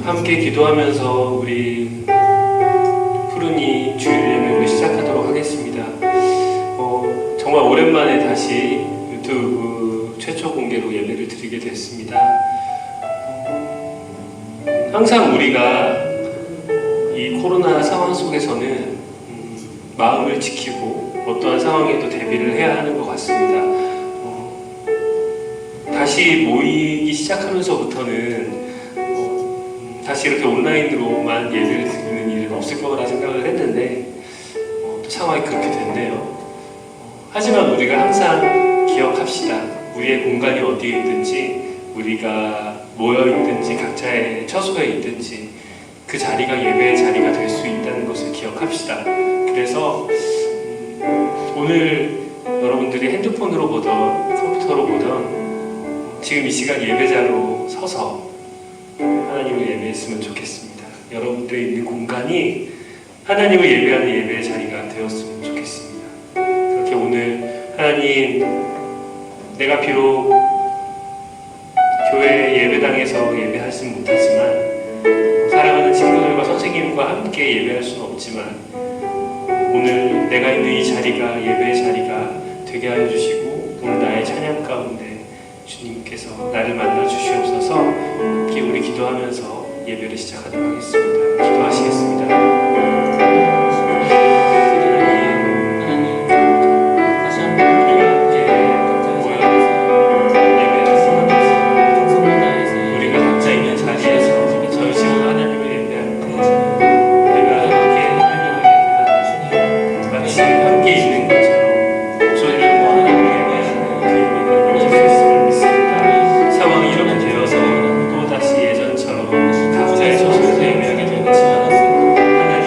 함께 기도하면서 우리 푸른이 주일 예배를 시작하도록 하겠습니다. 정말 오랜만에 다시 유튜브 최초 공개로 예배를 드리게 됐습니다. 항상 우리가 이 코로나 상황 속에서는 마음을 지키고 어떠한 상황에도 대비를 해야 하는 것 같습니다. 다시 모이기 시작하면서부터는 다시 이렇게 온라인으로만 예배를 드리는 일은 없을 거라 생각을 했는데 또 상황이 그렇게 됐네요. 하지만 우리가 항상 기억합시다. 우리의 공간이 어디에 있든지, 우리가 모여있든지 각자의 처소에 있든지 그 자리가 예배의 자리가 될 수 있다는 것을 기억합시다. 그래서 오늘 여러분들이 핸드폰으로 보던 컴퓨터로 보던 지금 이 시간 예배자로 서서 하나님을 예배했으면 좋겠습니다. 여러분들이 있는 공간이 하나님을 예배하는 예배의 자리가 되었으면 좋겠습니다. 그렇게 오늘 하나님, 내가 비록 교회 예배당에서 예배하지는 못하지만 사랑하는 친구들과 선생님과 함께 예배할 수는 없지만 오늘 내가 있는 이 자리가 예배의 자리가 되게 하여 주시고 오늘 나의 찬양 가운데 주님께서 나를 만나 주시옵소서. 함께 우리 기도하면서 예배를 시작하도록 하겠습니다. 기도하시겠습니다. 상황이 이렇게 되어서 또 다시 예전처럼 각자의 처소에서 예배하게 되는 것은 하나님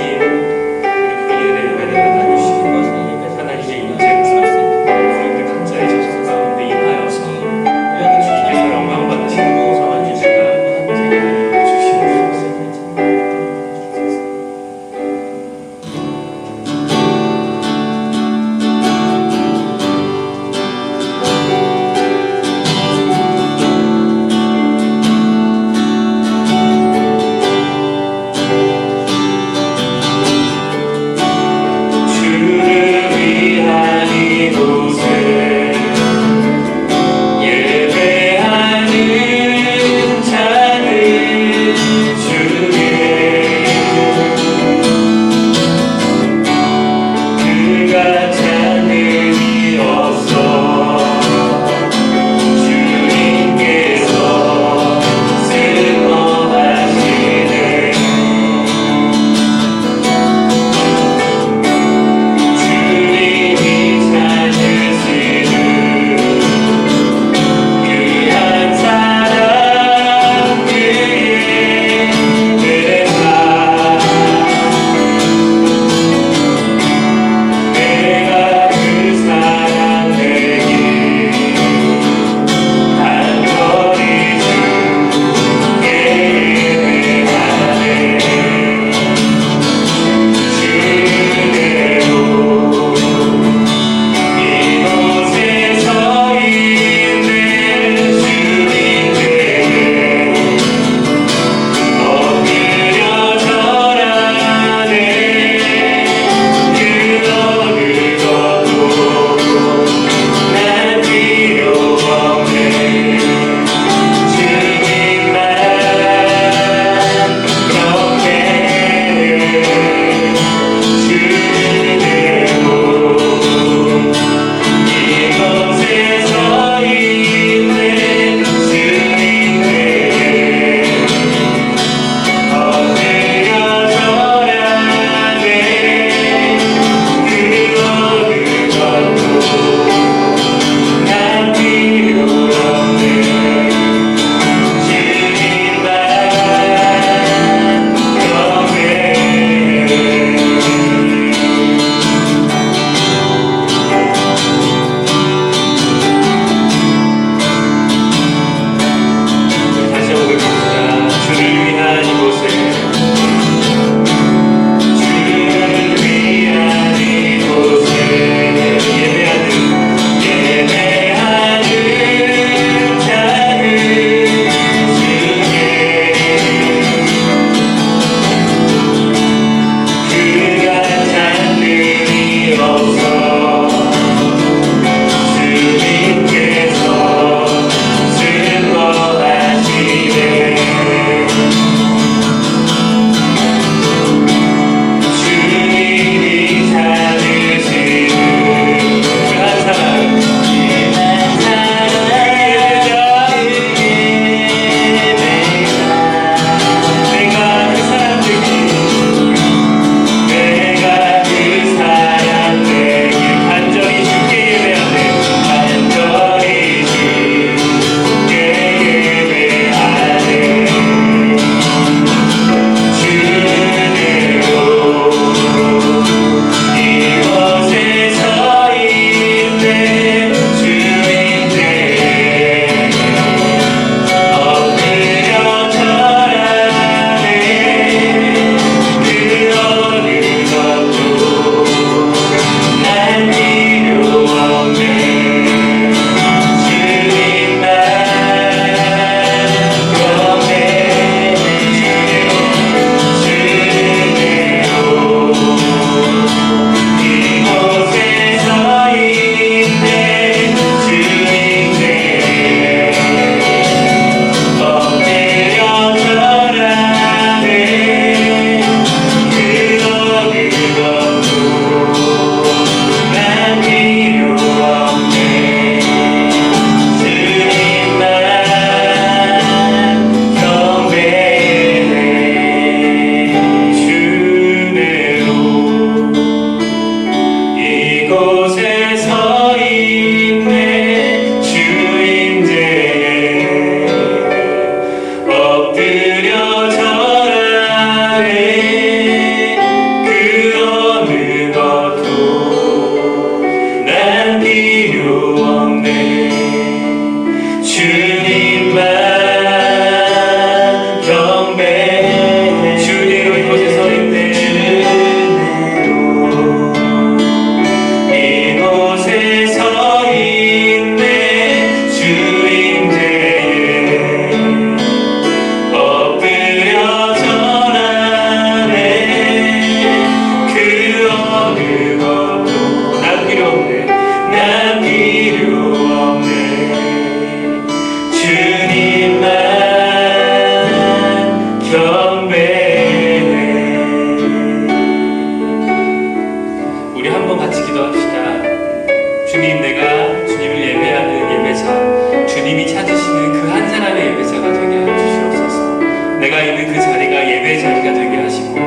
주님이 찾으시는 그 한 사람의 예배자가 되게 하여 주시옵소서. 내가 있는 그 자리가 예배 자리가 되게 하시고,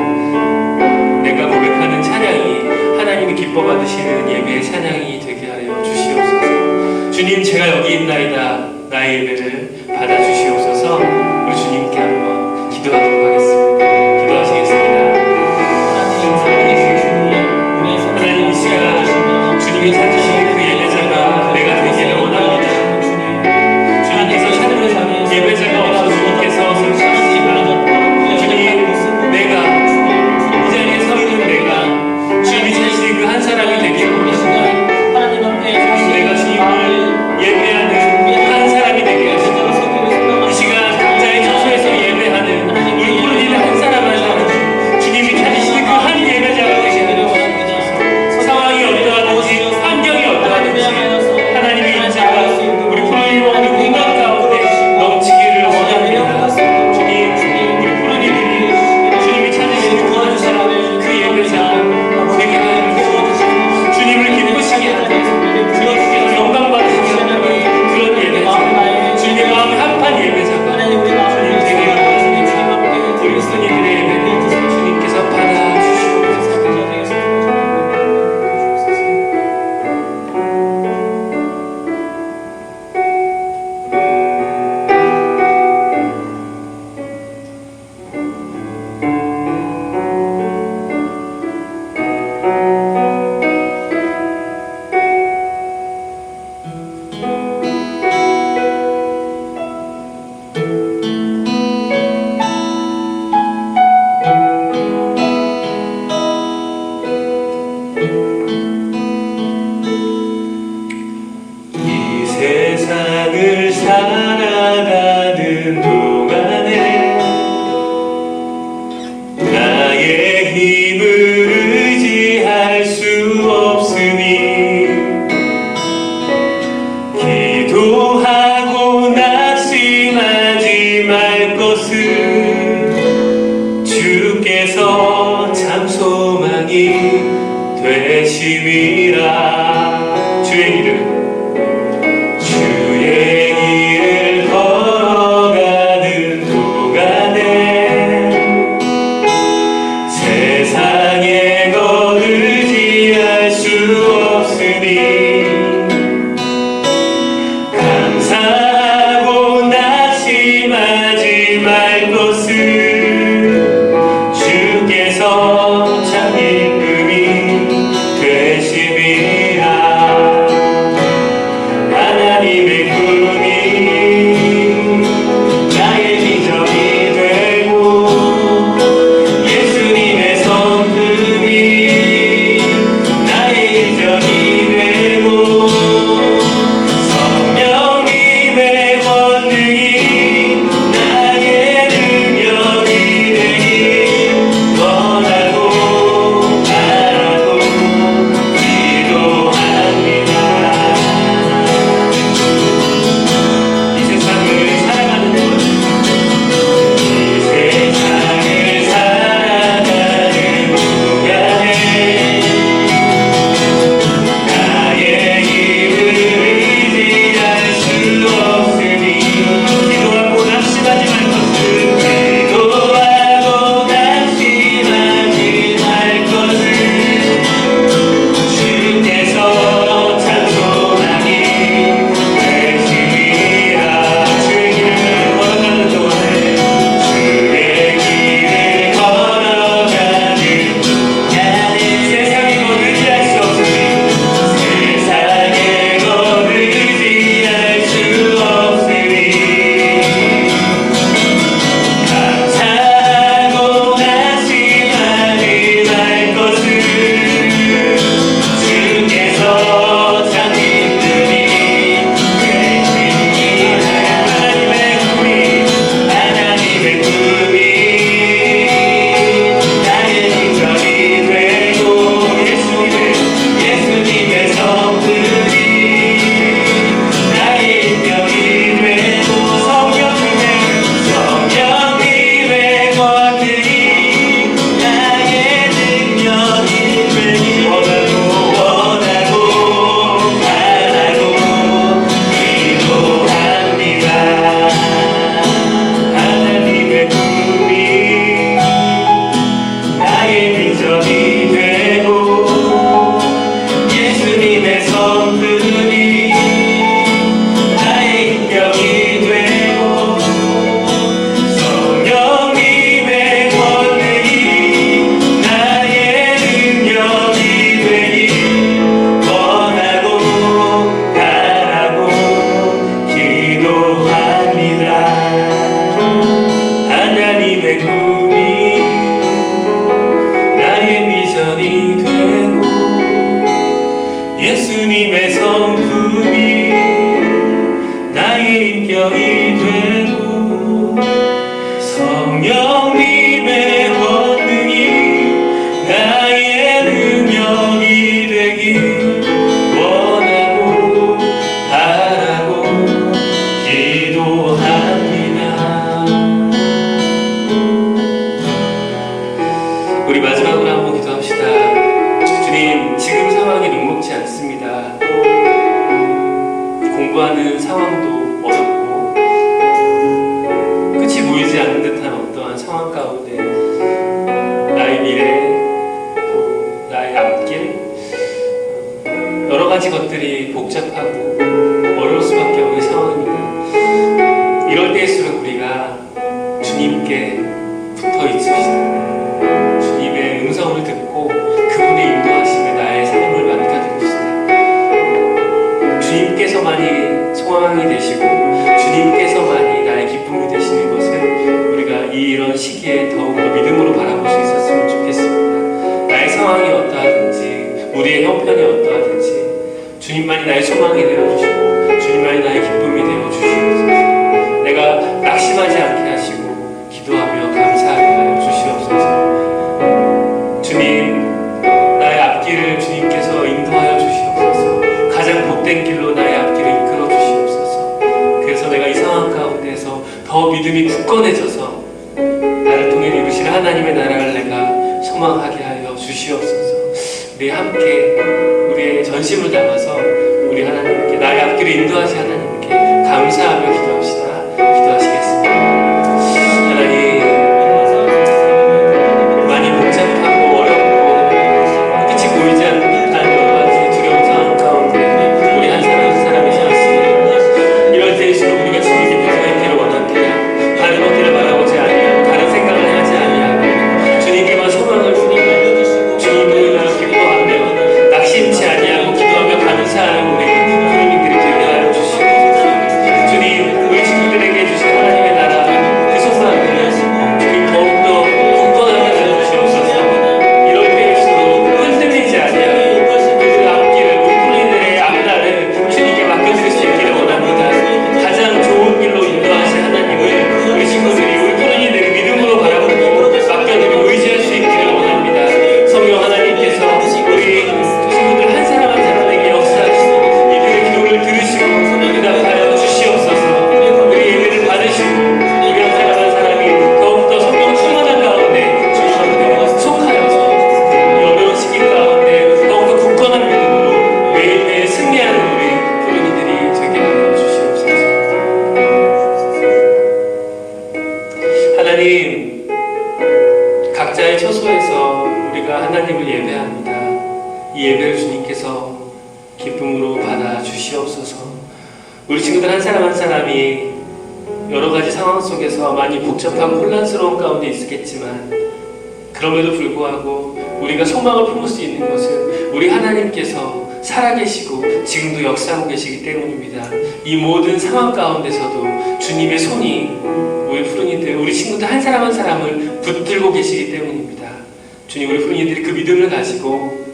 내가 고백하는 찬양이 하나님이 기뻐 받으시는 예배의 찬양이 되게 하여 주시옵소서. 주님, 제가 여기 있나이다. 나의 예배를 받아 주시옵소서. 우리 주님께 한번 기도하도록 하겠습니다. 기도하시겠습니다. 하나님, 이 시간 주님이 찾으시는 그 예배자가 내가 되기를 원합니다. 주님께서 찾는 예배자가 없어 주님께서 선택하십니다. 주님, 내가 이 자리에 서 있는 내가 주님이 찾으시는 그 한 사람이 되기를 원합니다. 내가 주님을 예배하는 한 사람이 되게 하시고, 이 시간 각자의 처소에서 예배하는 울부짖는 한 사람 한 사람 주님이 찾으시는 그 한 예배자가 되게 하시고, 상황이 어떠하든지 환경이 어떠하든지 하나님의 인자가 우리 푸르님 없는 공간 가운데 넘치기를 원합니다. 주님, 우리 푸르님이 주님이 찾으시는 그 한 사람, 그 예배자가 되게 하여 주시옵소서. 주님을 기쁘시게 하는 주님께서 영광 받으시는 그런 예배자, 주님의 마음이 합한 예배자가 주님 되게 하여 주십니다. 우리 스님들의 예배를 주님께서 받아 주시옵소서. 이 세상을 살아가는 동안에 나의 힘을 의지할 수 없으니 기도하고 낙심하지 말 것은 주께서 참 소망이 되심이라. 주의 길을 걸어가는 동안에 세상에 것 의지할 수 없으니 감사하고 낙심하지 말 것은 주께서 참 임금이 되심이라. 나의 인격이 되고 성령님의 권능이 나의 능력이 되길 원하고 바라고 기도합니다. 우리 마지막으로 한번 기도합시다. 주님, 지금 상황이 녹록지 않습니다. 공부하는 상황도 어렵고 끝이 보이지 않는 듯한 어떠한 상황 가운데 나의 미래, 또 나의 앞길, 여러 가지 것들이 복잡하고 어려울 수밖에 없는 상황입니다. 이럴 때일수록 우리가 주님께 붙어 있읍시다. 주님의 음성을 듣고 그분의 인도하심에 나의 삶을 맡겨드립시다. 주님께서만이 소망이 되시고 주님께서만이 나의 기쁨이 되시는 것을 우리가 이런 시기에 더욱더 믿음으로 바라볼 수 있었으면 좋겠습니다. 나의 상황이 어떠하든지 우리의 형편이 어떠하든지 주님만이 나의 소망이 되어주시고 주님만이 나의 기쁨이 되어주시옵소서. 내가 낙심하지 않게 하시고 기도하며 감사하게 하여 주시옵소서. 주님, 나의 앞길을 주님께서 인도하여 주시옵소서. 가장 복된 길로 나의 앞길을 이끌어 주시옵소서. 그래서 내가 이 상황 가운데서 더 믿음이 굳건해져서 나를 통해 이루실 하나님의 나라를 내가 소망하게 하여 주시옵소서. 우리 함께 우리의 전심을 담아서 우리 하나님께 나의 앞길을 인도하시 하나님께 감사하며 기도합시다. 기도하시겠습니다. 하나님, 많이 복잡하고 어렵고 끝이 보이지 않는 듯한 여러 가지 두려운 상황 가운데 우리 한 사람 한 사람이 살았습니다. 이럴 때일수록 우리가 주님께 붙어 있기를 원한대요. 다른 것들을 바라보지 아니하고 다른 생각을 하지 아니하고 주님께만 소망을 주니까 주님을 기뻐하며 낙심치 아니하고 기도하며 감사하는 우리 부모님들이 되게 하여 주시옵소서. 주님, 우리 친구들에게 주신 하나님의 나라 그 소망을 주님 더욱더 굳건하게 하여 주시옵소서. 이럴 때일수록 흔들리지 아니하고 그 앞길을 우리 부모님들의 앞날을 주님께 맡겨드릴 수 있기를 원합니다. 가장 좋은 길로 인도하신 하나님을 우리 친구들이 우리 부모님들이 믿음으로 바라보고 맡겨드리고 의지할 수 있기를 원합니다. 성령 하나님께서 우리 친구들 한 사람 한 사람에게 역사하시고 이들의 기도를 들으시고 응답하여 주시옵소서. 우리 예배를 받으시고 우리 한 사람 한 사람이 더욱더 성령 충만한 가운데 주님 앞에 속하여서 이 어려운 시기 가운데 더욱더 굳건한 믿음으로 매일매일 승리하는 우리 부모님들이 되게 하여 주시옵소서. 하나님, 각자의 처소에서 우리가 하나님을 예배합니다. 이 예배를 주님께서 기쁨으로 받아 주시옵소서. 우리 친구들 한 사람 한 사람이 여러 가지 상황 속에서 많이 복잡하고 혼란스러운 가운데 있었겠지만 그럼에도 불구하고 우리가 소망을 품을 수 있는 것은 우리 하나님께서 살아계시고 지금도 역사하고 계시기 때문입니다. 이 모든 상황 가운데서도 주님의 손이 우리 푸른이들, 우리 친구들 한 사람 한 사람을 붙들고 계시기 때문입니다. 주님, 우리 푸른이들이 그 믿음을 가지고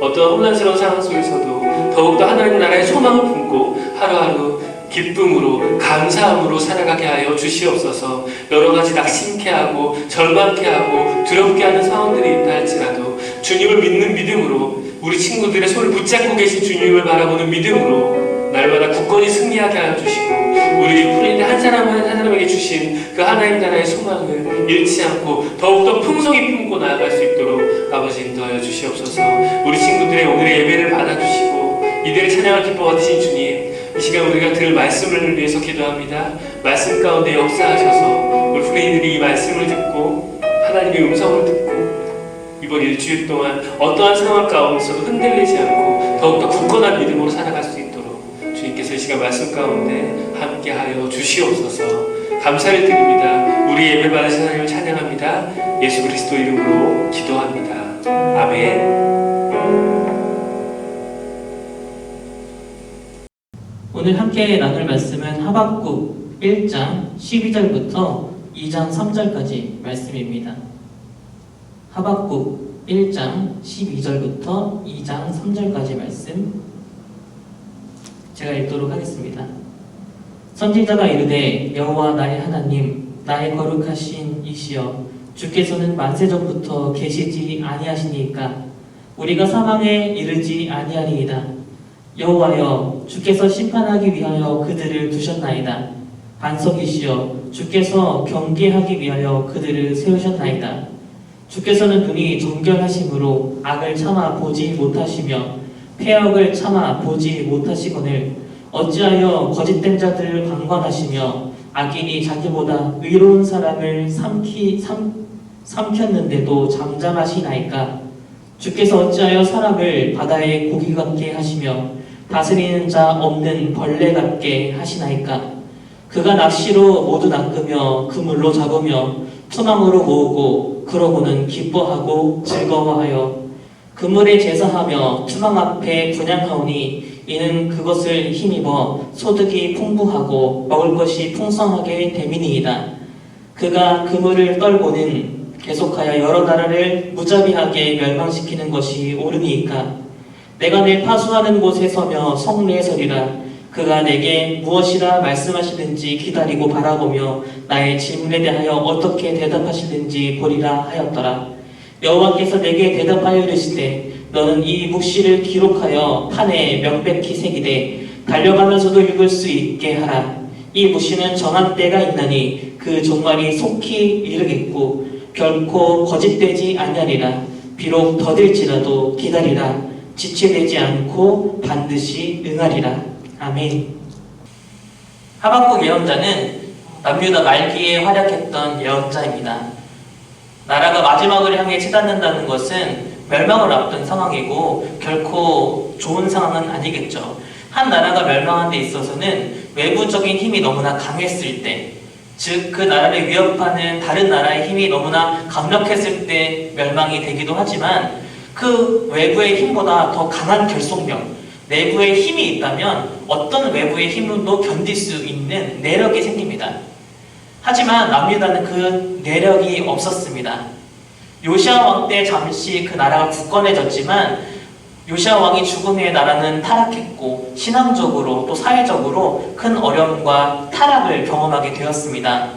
어떤 혼란스러운 상황 속에서도 더욱더 하나님 나라의 소망을 품고 하루하루 기쁨으로 감사함으로 살아가게 하여 주시옵소서. 여러 가지 낙심케 하고 절망케 하고 두렵게 하는 상황들이 있다 할지라도 주님을 믿는 믿음으로 우리 친구들의 손을 붙잡고 계신 주님을 바라보는 믿음으로 날마다 굳건히 승리하게 하여 주시고 우리 푸른이들 한 사람 한 사람에게 주신 그 하나님 나라의 소망을 잃지 않고 더욱더 풍성히 품고 나아갈 수 있도록 아버지 인도하여 주시옵소서. 우리 친구들의 오늘의 예배를 받아주시고 이들의 찬양을 기뻐 받으신 주님, 이 시간 우리가 들을 말씀을 위해서 기도합니다. 말씀 가운데 역사하셔서 우리 푸른이들이 이 말씀을 듣고 하나님의 음성을 듣고 이번 일주일 동안 어떠한 상황 가운데서도 흔들리지 않고 더욱더 굳건한 믿음으로 살아갈 수 있도록 주님께서 이 시간 말씀 가운데 함께하여 주시옵소서. 감사를 드립니다. 우리 예배 받으신 하나님을 찬양합니다. 예수 그리스도 이름으로 기도합니다. 아멘. 오늘 함께 나눌 말씀은 하박국 1장 12절부터 2장 3절까지 말씀입니다. 하박국 1장 12절부터 2장 3절까지 말씀 제가 읽도록 하겠습니다. 선지자가 이르되 여호와 나의 하나님 나의 거룩하신 이시여 주께서는 만세전부터 계시지 아니하시니까 우리가 사망에 이르지 아니하리이다. 여호와여 주께서 심판하기 위하여 그들을 두셨나이다. 반석이시여 주께서 경계하기 위하여 그들을 세우셨나이다. 주께서는 눈이 정결하심으로 악을 참아 보지 못하시며 패역을 참아 보지 못하시거늘 어찌하여 거짓된 자들을 방관하시며 악인이 자기보다 의로운 사람을 삼켰는데도 잠잠하시나이까. 주께서 어찌하여 사람을 바다의 고기 같게 하시며 다스리는 자 없는 벌레 같게 하시나이까. 그가 낚시로 모두 낚으며 그물로 잡으며 투망으로 모으고 그러고는 기뻐하고 즐거워하여 그물에 제사하며 투망 앞에 분향하오니 이는 그것을 힘입어 소득이 풍부하고 먹을 것이 풍성하게 됨이니이다. 그가 그물을 떨고는 계속하여 여러 나라를 무자비하게 멸망시키는 것이 옳으니이까. 내가 내 파수하는 곳에 서며 성내에 서리라. 그가 내게 무엇이라 말씀하시는지 기다리고 바라보며 나의 질문에 대하여 어떻게 대답하시는지 보리라 하였더라. 여호와께서 내게 대답하여 이르시되 너는 이 묵시를 기록하여 판에 명백히 새기되 달려가면서도 읽을 수 있게 하라. 이 묵시는 정한 때가 있나니 그 종말이 속히 이르겠고 결코 거짓되지 아니하리라. 비록 더딜지라도 기다리라. 지체되지 않고 반드시 응하리라. 아멘. 하박국 예언자는 남유다 말기에 활약했던 예언자입니다. 나라가 마지막을 향해 치닫는다는 것은 멸망을 앞둔 상황이고 결코 좋은 상황은 아니겠죠. 한 나라가 멸망한 데 있어서는 외부적인 힘이 너무나 강했을 때, 즉 그 나라를 위협하는 다른 나라의 힘이 너무나 강력했을 때 멸망이 되기도 하지만 그 외부의 힘보다 더 강한 결속력, 내부의 힘이 있다면 어떤 외부의 힘도 견딜 수 있는 내력이 생깁니다. 하지만 남유다는 그 내력이 없었습니다. 요시아 왕 때 잠시 그 나라가 굳건해졌지만 요시아 왕이 죽은 후에 나라는 타락했고 신앙적으로 또 사회적으로 큰 어려움과 타락을 경험하게 되었습니다.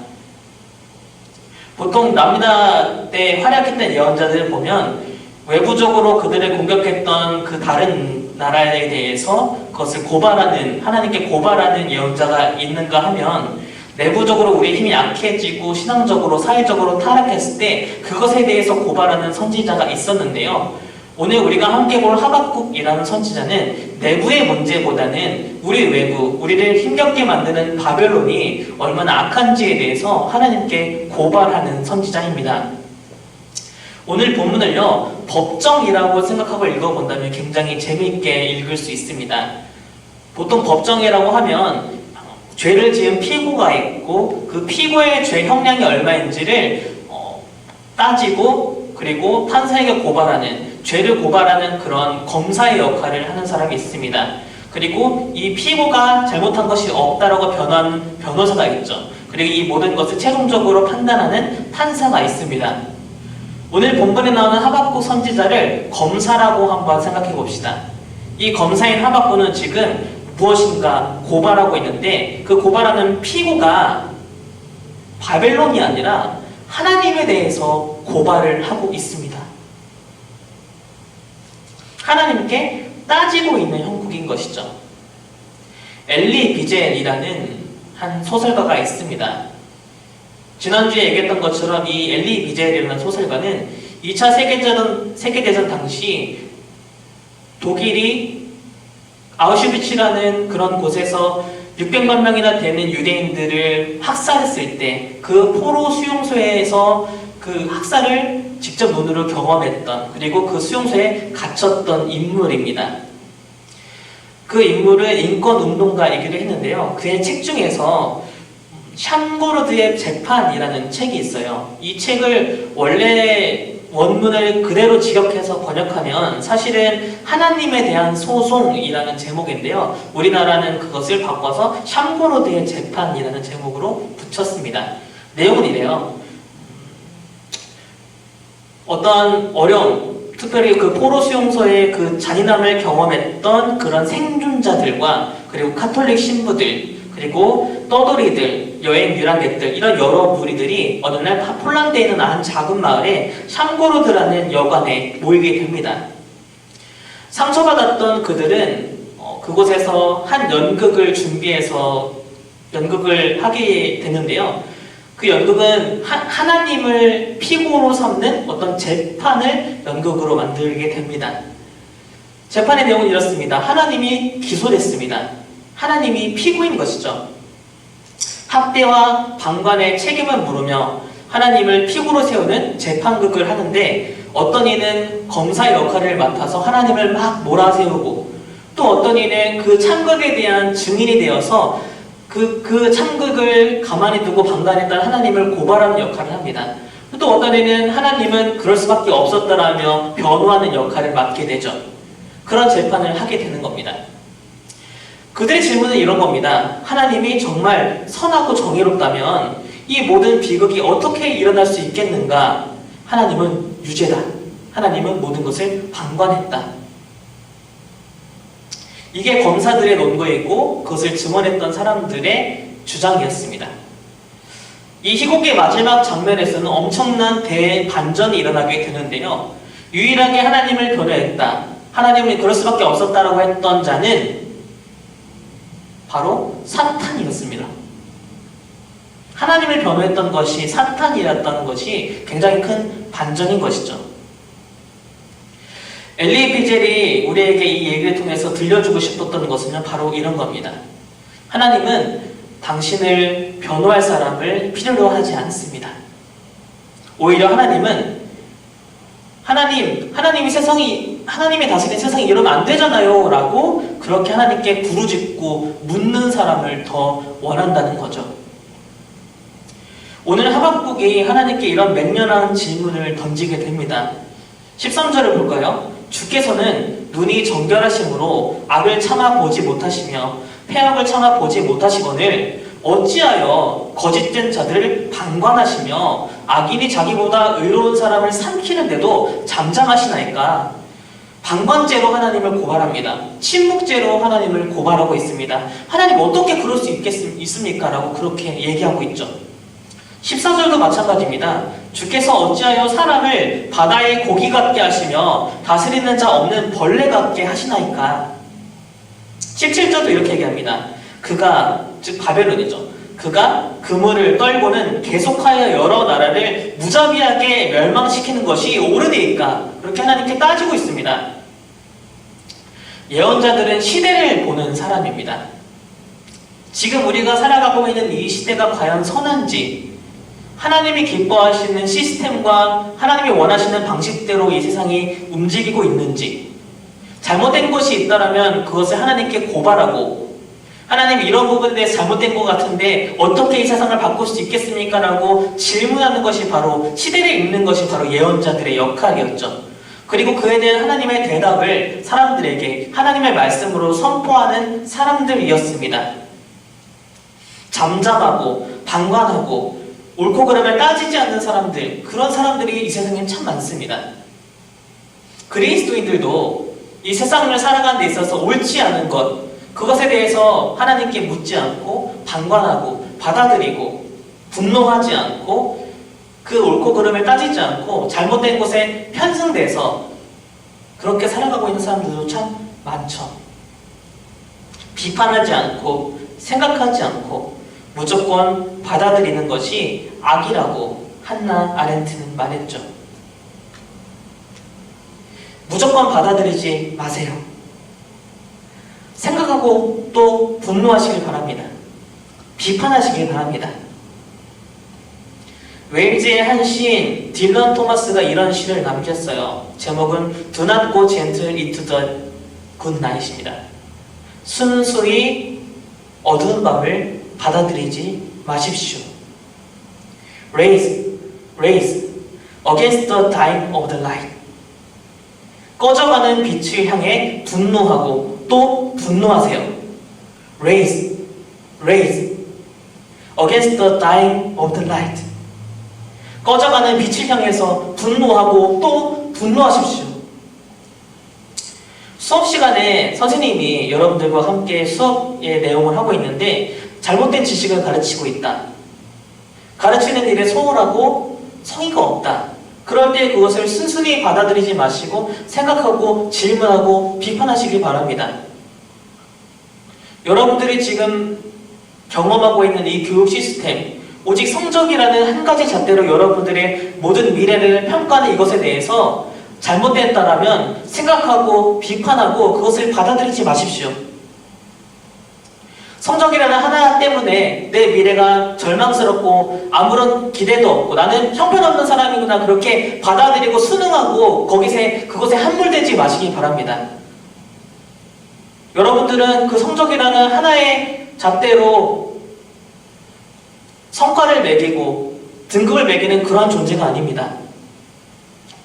보통 남유다 때 활약했던 예언자들을 보면 외부적으로 그들을 공격했던 그 다른 나라에 대해서 그것을 고발하는, 하나님께 고발하는 예언자가 있는가 하면 내부적으로 우리의 힘이 약해지고 신앙적으로 사회적으로 타락했을 때 그것에 대해서 고발하는 선지자가 있었는데요. 오늘 우리가 함께 볼 하박국이라는 선지자는 내부의 문제보다는 우리 외부, 우리를 힘겹게 만드는 바벨론이 얼마나 악한지에 대해서 하나님께 고발하는 선지자입니다. 오늘 본문을요, 법정이라고 생각하고 읽어본다면 굉장히 재미있게 읽을 수 있습니다. 보통 법정이라고 하면 죄를 지은 피고가 있고 그 피고의 죄 형량이 얼마인지를 따지고 그리고 판사에게 고발하는, 죄를 고발하는 그런 검사의 역할을 하는 사람이 있습니다. 그리고 이 피고가 잘못한 것이 없다라고 변호하는 변호사가 있죠. 그리고 이 모든 것을 최종적으로 판단하는 판사가 있습니다. 오늘 본문에 나오는 하박국 선지자를 검사라고 한번 생각해 봅시다. 이 검사인 하박국은 지금 무엇인가 고발하고 있는데 그 고발하는 피고가 바벨론이 아니라 하나님에 대해서 고발을 하고 있습니다. 하나님께 따지고 있는 형국인 것이죠. 엘리 비젤이라는 한 소설가가 있습니다. 지난주에 얘기했던 것처럼 이 엘리 비젤이라는 소설가는 2차 세계대전 당시 독일이 아우슈비츠라는 그런 곳에서 600만 명이나 되는 유대인들을 학살했을 때 그 포로 수용소에서 그 학살을 직접 눈으로 경험했던, 그리고 그 수용소에 갇혔던 인물입니다. 그 인물은 인권운동가이기도 했는데요. 그의 책 중에서 샹고르드의 재판이라는 책이 있어요. 이 책을 원래 원문을 그대로 직역해서 번역하면 사실은 하나님에 대한 소송이라는 제목인데요. 우리나라는 그것을 바꿔서 샹고르드의 재판이라는 제목으로 붙였습니다. 내용은 이래요. 어떠한 어려움, 특별히 그 포로 수용소의 그 잔인함을 경험했던 그런 생존자들과 그리고 카톨릭 신부들, 그리고 떠돌이들, 여행 유람객들 이런 여러 무리들이 어느 날 폴란드에 있는 한 작은 마을에 샴고르드라는 여관에 모이게 됩니다. 상처받았던 그들은 그곳에서 한 연극을 준비해서 연극을 하게 되는데요. 그 연극은 하나님을 피고로 삼는 어떤 재판을 연극으로 만들게 됩니다. 재판의 내용은 이렇습니다. 하나님이 기소됐습니다. 하나님이 피고인 것이죠. 학대와 방관의 책임을 물으며 하나님을 피고로 세우는 재판극을 하는데 어떤 이는 검사 역할을 맡아서 하나님을 막 몰아세우고 또 어떤 이는 그 참극에 대한 증인이 되어서 그 참극을 가만히 두고 방관했던 하나님을 고발하는 역할을 합니다. 또 어떤 이는 하나님은 그럴 수밖에 없었다라며 변호하는 역할을 맡게 되죠. 그런 재판을 하게 되는 겁니다. 그들의 질문은 이런 겁니다. 하나님이 정말 선하고 정의롭다면 이 모든 비극이 어떻게 일어날 수 있겠는가? 하나님은 유죄다. 하나님은 모든 것을 방관했다. 이게 검사들의 논거이고 그것을 증언했던 사람들의 주장이었습니다. 이 희곡의 마지막 장면에서는 엄청난 대반전이 일어나게 되는데요. 유일하게 하나님을 변호했다. 하나님은 그럴 수밖에 없었다라고 했던 자는 바로 사탄이었습니다. 하나님을 변호했던 것이 사탄이었다는 것이 굉장히 큰 반전인 것이죠. 엘리 비젤이 우리에게 이 얘기를 통해서 들려주고 싶었던 것은 바로 이런 겁니다. 하나님은 당신을 변호할 사람을 필요로 하지 않습니다. 오히려 하나님은 하나님이 다스리는 세상이 이러면 안 되잖아요 라고 그렇게 하나님께 부르짖고 묻는 사람을 더 원한다는 거죠. 오늘 하박국이 하나님께 이런 맹렬한 질문을 던지게 됩니다. 13절을 볼까요? 주께서는 눈이 정결하심으로 악을 참아보지 못하시며 패악을 참아보지 못하시거늘 어찌하여 거짓된 자들을 방관하시며 악인이 자기보다 의로운 사람을 삼키는데도 잠잠하시나이까? 방관죄로 하나님을 고발합니다. 침묵죄로 하나님을 고발하고 있습니다. 하나님 어떻게 그럴 수 있습니까? 라고 그렇게 얘기하고 있죠. 14절도 마찬가지입니다. 주께서 어찌하여 사람을 바다의 고기 같게 하시며 다스리는 자 없는 벌레 같게 하시나이까? 17절도 이렇게 얘기합니다. 그가, 즉 바벨론이죠. 그가 그물을 떨고는 계속하여 여러 나라를 무자비하게 멸망시키는 것이 옳으니까? 그렇게 하나님께 따지고 있습니다. 예언자들은 시대를 보는 사람입니다. 지금 우리가 살아가고 있는 이 시대가 과연 선한지, 하나님이 기뻐하시는 시스템과 하나님이 원하시는 방식대로 이 세상이 움직이고 있는지, 잘못된 것이 있다면 그것을 하나님께 고발하고, 하나님 이런 부분에 대해서 잘못된 것 같은데 어떻게 이 세상을 바꿀 수 있겠습니까? 라고 질문하는 것이 바로, 시대를 읽는 것이 바로 예언자들의 역할이었죠. 그리고 그에 대한 하나님의 대답을 사람들에게 하나님의 말씀으로 선포하는 사람들이었습니다. 잠잠하고 방관하고 옳고 그름을 따지지 않는 사람들, 그런 사람들이 이 세상에 참 많습니다. 그리스도인들도 이 세상을 살아가는 데 있어서 옳지 않은 것, 그것에 대해서 하나님께 묻지 않고 방관하고 받아들이고 분노하지 않고 그 옳고 그름을 따지지 않고 잘못된 것에 편승돼서 그렇게 살아가고 있는 사람들도 참 많죠. 비판하지 않고 생각하지 않고 무조건 받아들이는 것이 악이라고 한나 아렌트는 말했죠. 무조건 받아들이지 마세요. 생각하고 또 분노하시길 바랍니다. 비판하시길 바랍니다. 웨일즈의 한 시인 딜런 토마스가 이런 시를 남겼어요. 제목은 Do not go gentle into the good night입니다. 순수히 어두운 밤을 받아들이지 마십시오. Raise against the dying of the light. 꺼져가는 빛을 향해 분노하고 또 분노하세요. Raise against the dying of the light. 꺼져가는 빛을 향해서 분노하고 또 분노하십시오. 수업 시간에 선생님이 여러분들과 함께 수업의 내용을 하고 있는데 잘못된 지식을 가르치고 있다. 가르치는 일에 소홀하고 성의가 없다. 그럴 때 그것을 순순히 받아들이지 마시고 생각하고 질문하고 비판하시기 바랍니다. 여러분들이 지금 경험하고 있는 이 교육 시스템, 오직 성적이라는 한 가지 잣대로 여러분들의 모든 미래를 평가하는 이것에 대해서 잘못됐다라면 생각하고 비판하고 그것을 받아들이지 마십시오. 성적이라는 하나 때문에 내 미래가 절망스럽고 아무런 기대도 없고 나는 형편없는 사람이구나 그렇게 받아들이고 순응하고 그것에 함몰되지 마시기 바랍니다. 여러분들은 그 성적이라는 하나의 잣대로 성과를 매기고 등급을 매기는 그러한 존재가 아닙니다.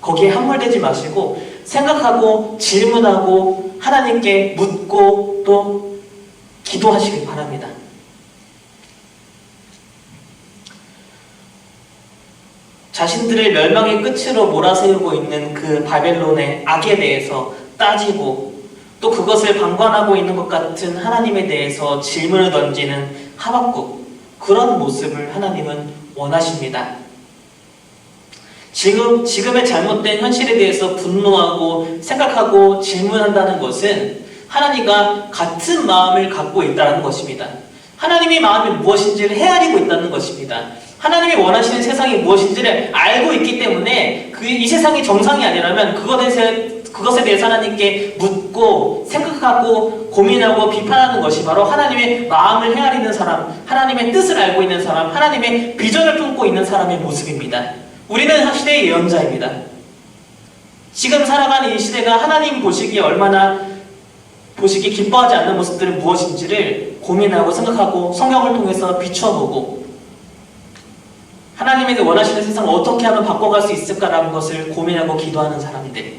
거기에 함몰되지 마시고 생각하고 질문하고 하나님께 묻고 또 기도하시길 바랍니다. 자신들을 멸망의 끝으로 몰아세우고 있는 그 바벨론의 악에 대해서 따지고 또 그것을 방관하고 있는 것 같은 하나님에 대해서 질문을 던지는 하박국, 그런 모습을 하나님은 원하십니다. 지금의 잘못된 현실에 대해서 분노하고 생각하고 질문한다는 것은 하나님과 같은 마음을 갖고 있다는 것입니다. 하나님의 마음이 무엇인지를 헤아리고 있다는 것입니다. 하나님이 원하시는 세상이 무엇인지를 알고 있기 때문에 이 세상이 정상이 아니라면 그것에 대해서 하나님께 묻고 생각하고 고민하고 비판하는 것이 바로 하나님의 마음을 헤아리는 사람, 하나님의 뜻을 알고 있는 사람, 하나님의 비전을 품고 있는 사람의 모습입니다. 우리는 시대의 예언자입니다. 지금 살아가는 이 시대가 하나님 보시기에 얼마나 보시기 기뻐하지 않는 모습들은 무엇인지를 고민하고 생각하고 성경을 통해서 비춰보고 하나님에게 원하시는 세상을 어떻게 하면 바꿔갈 수 있을까라는 것을 고민하고 기도하는 사람들,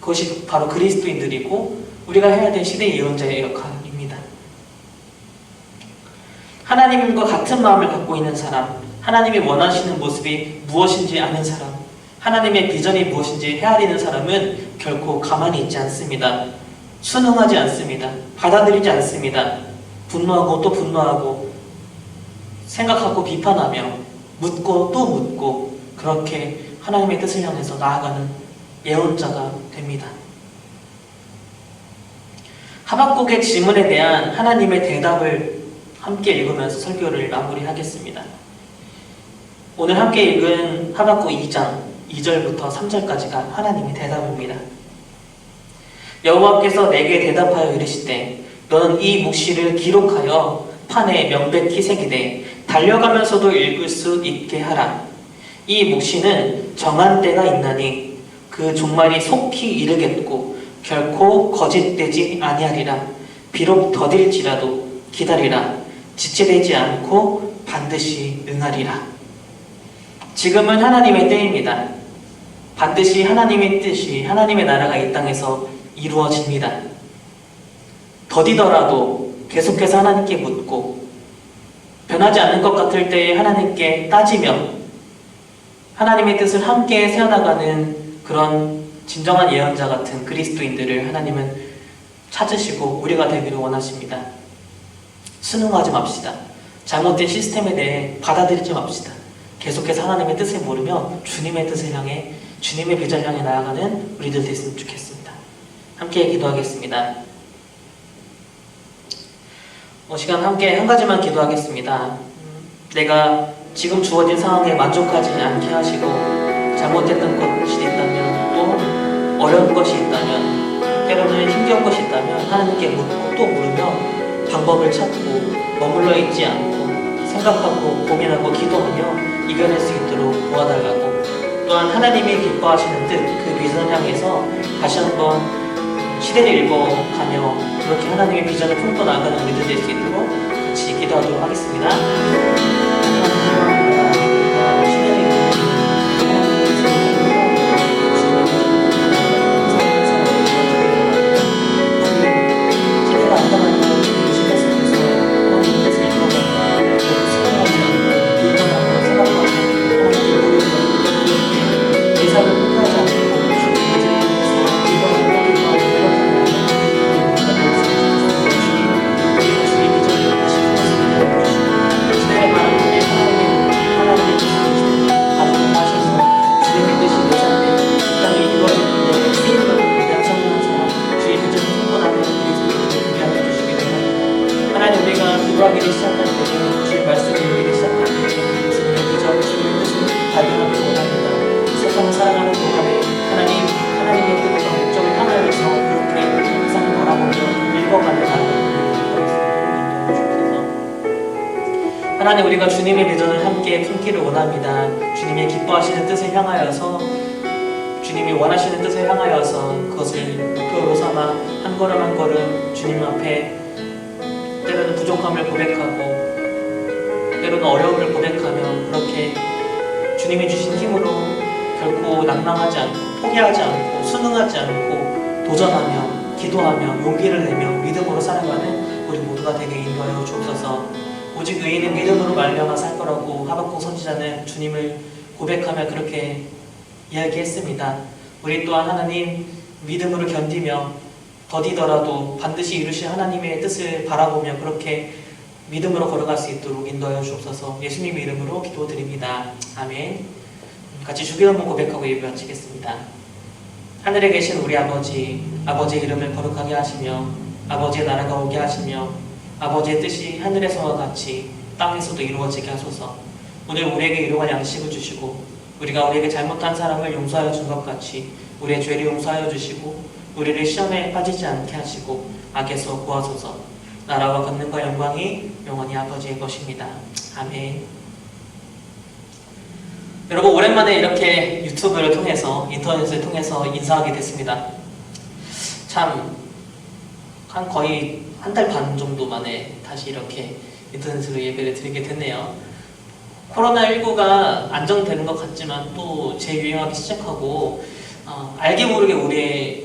그것이 바로 그리스도인들이고 우리가 해야 될 시대의 예언자의 역할입니다. 하나님과 같은 마음을 갖고 있는 사람, 하나님이 원하시는 모습이 무엇인지 아는 사람, 하나님의 비전이 무엇인지 헤아리는 사람은 결코 가만히 있지 않습니다. 순응하지 않습니다. 받아들이지 않습니다. 분노하고 또 분노하고 생각하고 비판하며 묻고 또 묻고 그렇게 하나님의 뜻을 향해서 나아가는 예언자가 됩니다. 하박국의 질문에 대한 하나님의 대답을 함께 읽으면서 설교를 마무리하겠습니다. 오늘 함께 읽은 하박국 2장 2절부터 3절까지가 하나님의 대답입니다. 여호와께서 내게 대답하여 이르시되 너는 이 묵시를 기록하여 판에 명백히 새기되 달려가면서도 읽을 수 있게 하라. 이 묵시는 정한 때가 있나니 그 종말이 속히 이르겠고 결코 거짓되지 아니하리라. 비록 더딜지라도 기다리라. 지체되지 않고 반드시 응하리라. 지금은 하나님의 때입니다. 반드시 하나님의 뜻이, 하나님의 나라가 이 땅에서 이루어집니다. 더디더라도 계속해서 하나님께 묻고 변하지 않는 것 같을 때에 하나님께 따지며 하나님의 뜻을 함께 세워나가는 그런 진정한 예언자 같은 그리스도인들을 하나님은 찾으시고 우리가 되기를 원하십니다. 순응하지 맙시다. 잘못된 시스템에 대해 받아들이지 맙시다. 계속해서 하나님의 뜻을 모르며 주님의 뜻을 향해, 주님의 비전을 향해 나아가는 우리들 됐으면 좋겠습니다. 함께 기도하겠습니다. 시간 함께 한 가지만 기도하겠습니다. 내가 지금 주어진 상황에 만족하지 않게 하시고 잘못했던 것이 있다면, 또 어려운 것이 있다면, 때로는 힘겨운 것이 있다면 하나님께 묻고 또 물으며 방법을 찾고 머물러 있지 않고 생각하고 고민하고 기도하며 이겨낼 수 있도록 도와달라고, 또한 하나님이 기뻐하시는 뜻, 그 비전을 향해서 다시 한번 시대를 읽어가며 그렇게 하나님의 비전을 품고 나아가는 우리들 될 수 있도록 같이 기도하도록 하겠습니다. 하나님, 우리가 주님의 비전을 함께 품기를 원합니다. 주님의 기뻐하시는 뜻을 향하여서, 주님이 원하시는 뜻을 향하여서 그것을 목표로 삼아 한 걸음 한 걸음 주님 앞에 때로는 부족함을 고백하고 때로는 어려움을 고백하며 그렇게 주님이 주신 힘으로 결코 낭망하지 않고 포기하지 않고 순응하지 않고 도전하며 기도하며 용기를 내며 믿음으로 살아가는 우리 모두가 되게 인도하여 주옵소서. 오직 의인은 믿음으로 말미암아 살 거라고 하박국 선지자는 주님을 고백하며 그렇게 이야기했습니다. 우리 또한 하나님 믿음으로 견디며 더디더라도 반드시 이루실 하나님의 뜻을 바라보며 그렇게 믿음으로 걸어갈 수 있도록 인도하여 주옵소서. 예수님의 이름으로 기도드립니다. 아멘. 같이 주기도 한번 고백하고 예배 마치겠습니다. 하늘에 계신 우리 아버지, 아버지의 이름을 거룩하게 하시며 아버지의 나라가 오게 하시며 아버지의 뜻이 하늘에서와 같이 땅에서도 이루어지게 하소서. 오늘 우리에게 일용할 양식을 주시고 우리가 우리에게 잘못한 사람을 용서하여 준 것 같이 우리의 죄를 용서하여 주시고 우리를 시험에 빠지지 않게 하시고 악에서 구하소서. 나라와 권능과 영광이 영원히 아버지의 것입니다. 아멘. 여러분, 오랜만에 이렇게 유튜브를 통해서 인터넷을 통해서 인사하게 됐습니다. 참 한 거의 한 달 반 정도 만에 다시 이렇게 인터넷으로 예배를 드리게 됐네요. 코로나19가 안정되는 것 같지만 또 재유행하기 시작하고 알게 모르게 우리의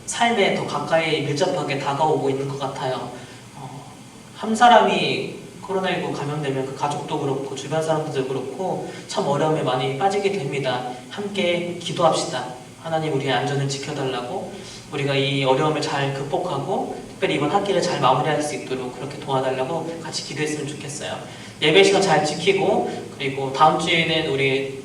삶에 더 가까이 밀접하게 다가오고 있는 것 같아요. 한 사람이 코로나19 감염되면 그 가족도 그렇고 주변 사람들도 그렇고 참 어려움에 많이 빠지게 됩니다. 함께 기도합시다. 하나님, 우리의 안전을 지켜달라고, 우리가 이 어려움을 잘 극복하고 특별히 이번 학기를 잘 마무리할 수 있도록 그렇게 도와달라고 같이 기도했으면 좋겠어요. 예배 시간 잘 지키고, 그리고 다음 주에는 우리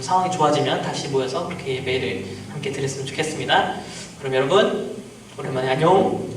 상황이 좋아지면 다시 모여서 그렇게 예배를 함께 드렸으면 좋겠습니다. 그럼 여러분, 오랜만에 안녕.